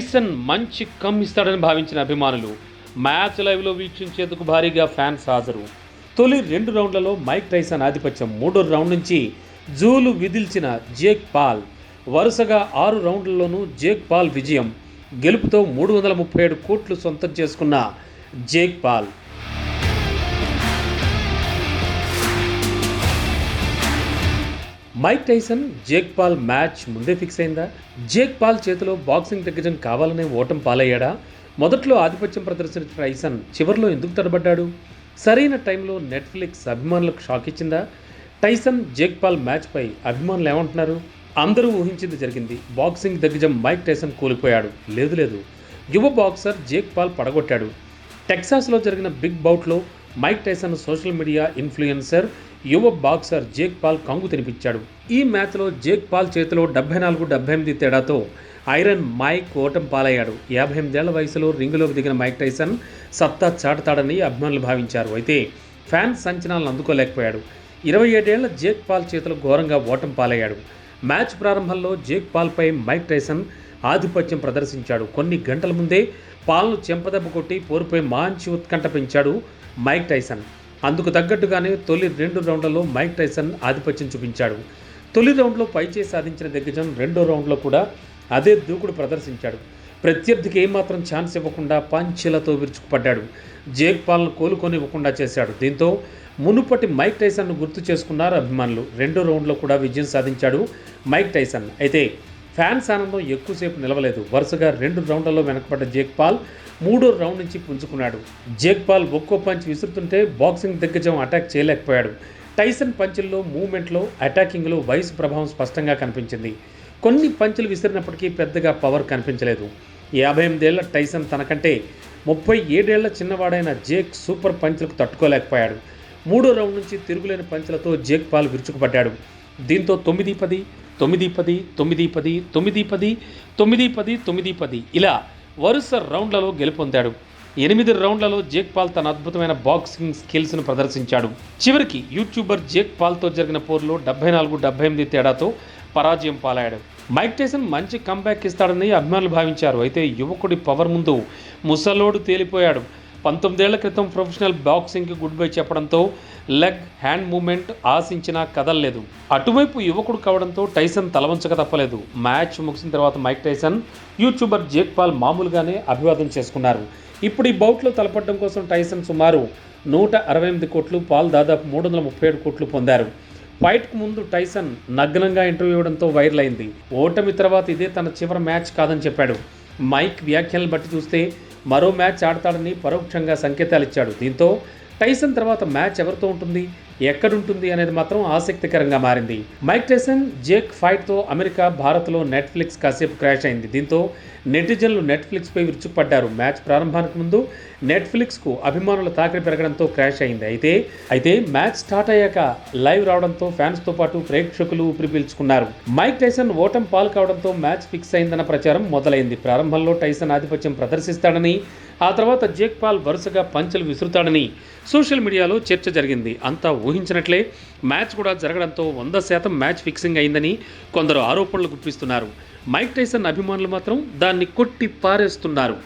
Tyson మంచి come ఇస్తాడని భావించిన అభిమానులు మ్యాచ్ లైవ్లో వీక్షించేందుకు భారీగా ఫ్యాన్స్ హాజరు. తొలి 2 రౌండ్లలో మైక్ టైసన్ ఆధిపత్యం. 3వ రౌండ్ నుంచి జూలు విదిల్చిన జేక్ పాల్. వరుసగా 6 రౌండ్లలోనూ జేక్ పాల్ విజయం. గెలుపుతో 337 కోట్లు సొంతం చేసుకున్న Jake Paul. Mike Tyson Jake Paul match ముందే ఫిక్స్ అయిందా? జేక్ పాల్ చేతిలో బాక్సింగ్ దిగ్గజం కావాలనే ఓటమి పాలయ్యాడా? మొదట్లో ఆధిపత్యం ప్రదర్శించిన టైసన్ చివరిలో ఎందుకు తడబడ్డాడు? సరైన టైంలో నెట్ఫ్లిక్స్ అభిమానులకు షాక్ ఇచ్చిందా? టైసన్ జేక్ పాల్ మ్యాచ్పై అభిమానులు ఏమంటున్నారు? అందరూ ఊహించింది జరిగింది. బాక్సింగ్ దిగ్గజం మైక్ టైసన్ కూలిపోయాడు. లేదు, యువ బాక్సర్ జేక్ పాల్ పడగొట్టాడు. టెక్సాస్లో జరిగిన బిగ్ బౌట్లో Mike Tyson social media influencer యువ బాక్సర్ జేక్ పాల్ కంగు తినిపించాడు. ఈ మ్యాచ్లో జేక్ పాల్ చేతిలో 74-78 తేడాతో ఐరన్ మైక్ ఓటమి పాలయ్యాడు. 58 ఏళ్ల వయసులో రింగులోకి దిగిన మైక్ టైసన్ సత్తా చాటుతాడని అభిమానులు భావించారు. అయితే ఫ్యాన్స్ అంచనాలను అందుకోలేకపోయాడు. 27 ఏళ్ల జేక్ పాల్ చేతిలో ఘోరంగా ఓటమి పాలయ్యాడు. మ్యాచ్ ప్రారంభంలో జేక్ పాల్పై మైక్ టైసన్ ఆధిపత్యం ప్రదర్శించాడు. కొన్ని గంటల ముందే పాల్ను చెంపదెబ్బ కొట్టి పోరుపై మంచి ఉత్కంఠ పెంచాడు మైక్ టైసన్. అందుకు తగ్గట్టుగానే తొలి 2 రౌండ్లలో మైక్ టైసన్ ఆధిపత్యం చూపించాడు. తొలి రౌండ్లో పైచేయి సాధించిన దిగ్గజం 2వ రౌండ్లో కూడా అదే దూకుడు ప్రదర్శించాడు. ప్రత్యర్థికి ఏమాత్రం ఛాన్స్ ఇవ్వకుండా పంచ్లతో విరుచుకుపడ్డాడు. జేక్ పాల్ను కోలుకొనివ్వకుండా చేశాడు. దీంతో మునుపటి మైక్ టైసన్ను గుర్తు చేసుకున్నారు అభిమానులు. 2వ రౌండ్లో కూడా విజయం సాధించాడు మైక్ టైసన్. అయితే ఫ్యాన్స్ ఆనందం ఎక్కువసేపు నిలవలేదు. వరుసగా 2 రౌండ్లలో వెనకబడ్డ జేక్ పాల్ 3వ రౌండ్ నుంచి పుంజుకున్నాడు. జేక్ పాల్ ఒక్కో పంచ్ విసురుతుంటే బాక్సింగ్ దిగ్గజం అటాక్ చేయలేకపోయాడు. టైసన్ పంచుల్లో, మూవ్మెంట్లో, అటాకింగ్లో వయసు ప్రభావం స్పష్టంగా కనిపించింది. కొన్ని పంచులు విసిరినప్పటికీ పెద్దగా పవర్ కనిపించలేదు. 58 ఏళ్ల టైసన్ తనకంటే 37 ఏళ్ల చిన్నవాడైన జేక్ సూపర్ పంచులకు తట్టుకోలేకపోయాడు. 3వ రౌండ్ నుంచి తిరుగులేని పంచులతో జేక్ పాల్ విరుచుకుపడ్డాడు. దీంతో 9-10, 9-10, 9-10, 9-10, 9-10, 9-10 ఇలా వరుస రౌండ్లలో గెలుపొందాడు. 8 రౌండ్లలో జేక్ పాల్ తన అద్భుతమైన బాక్సింగ్ స్కిల్స్ను ప్రదర్శించాడు. చివరికి యూట్యూబర్ జేక్ పాల్తో జరిగిన పోరులో 74-78 తేడాతో పరాజయం పాలయ్యాడు. మైక్ టైసన్ మంచి కంబ్యాక్ ఇస్తాడని అభిమానులు భావించారు. అయితే యువకుడి పవర్ ముందు ముసలోడు తేలిపోయాడు. 19 ఏళ్ల క్రితం ప్రొఫెషనల్ బాక్సింగ్కి గుడ్ బై చెప్పడంతో లెగ్, హ్యాండ్ మూవ్మెంట్ ఆశించినా కదలలేదు. అటువైపు యువకుడు కావడంతో టైసన్ తలవంచక తప్పలేదు. మ్యాచ్ ముగిసిన తర్వాత Mike Tyson, YouTuber Jake Paul మామూలుగానే అభివాదం చేసుకున్నారు. ఇప్పుడు ఈ బౌట్లో తలపడడం కోసం టైసన్ సుమారు 168 కోట్లు, పాల్ దాదాపు 337 కోట్లు పొందారు. ఫైట్కు ముందు టైసన్ నగ్నంగా ఇంటర్వ్యూ ఇవ్వడంతో వైరల్ అయింది. ఓటమి తర్వాత ఇదే తన చివరి మ్యాచ్ కాదని చెప్పాడు. మైక్ వ్యాఖ్యలను బట్టి చూస్తే మరో మ్యాచ్ ఆడతాడని పరోక్షంగా సంకేతాలు ఇచ్చాడు. దీంతో టైసన్ తర్వాత మ్యాచ్ ఎవరితో ఉంటుంది, ఎక్కడుంటుంది అనేది మాత్రం ఆసక్తికరంగా మారింది. మైక్ టైసన్ జేక్ ఫైట్తో అమెరికా, భారత్లో నెట్ఫ్లిక్స్ కాసేపు క్రాష్ అయింది. దీంతో నెటిజన్లు నెట్ఫ్లిక్స్పై విరుచుకుపడ్డారు. మ్యాచ్ ప్రారంభానికి ముందు నెట్ఫ్లిక్స్కు అభిమానుల తాకిడి పెరగడంతో క్రాష్ అయింది. అయితే మ్యాచ్ స్టార్ట్ అయ్యాక లైవ్ రావడంతో ఫ్యాన్స్తో పాటు ప్రేక్షకులు ఊపిరి పీల్చుకున్నారు. మైక్ టైసన్ ఓటమి పాలు కావడంతో మ్యాచ్ ఫిక్స్ అయిందన్న ప్రచారం మొదలైంది. ప్రారంభంలో టైసన్ ఆధిపత్యం ప్రదర్శిస్తాడని, ఆ తర్వాత జేక్ పాల్ వరుసగా పంచులు విసురుతాడని సోషల్ మీడియాలో చర్చ జరిగింది. అంతా ఊహించినట్లే మ్యాచ్ కూడా జరగడంతో 100% మ్యాచ్ ఫిక్సింగ్ అయిందని కొందరు ఆరోపణలు గుప్పిస్తున్నారు. మైక్ టైసన్ అభిమానులు మాత్రం దాన్ని కొట్టి పారేస్తున్నారు.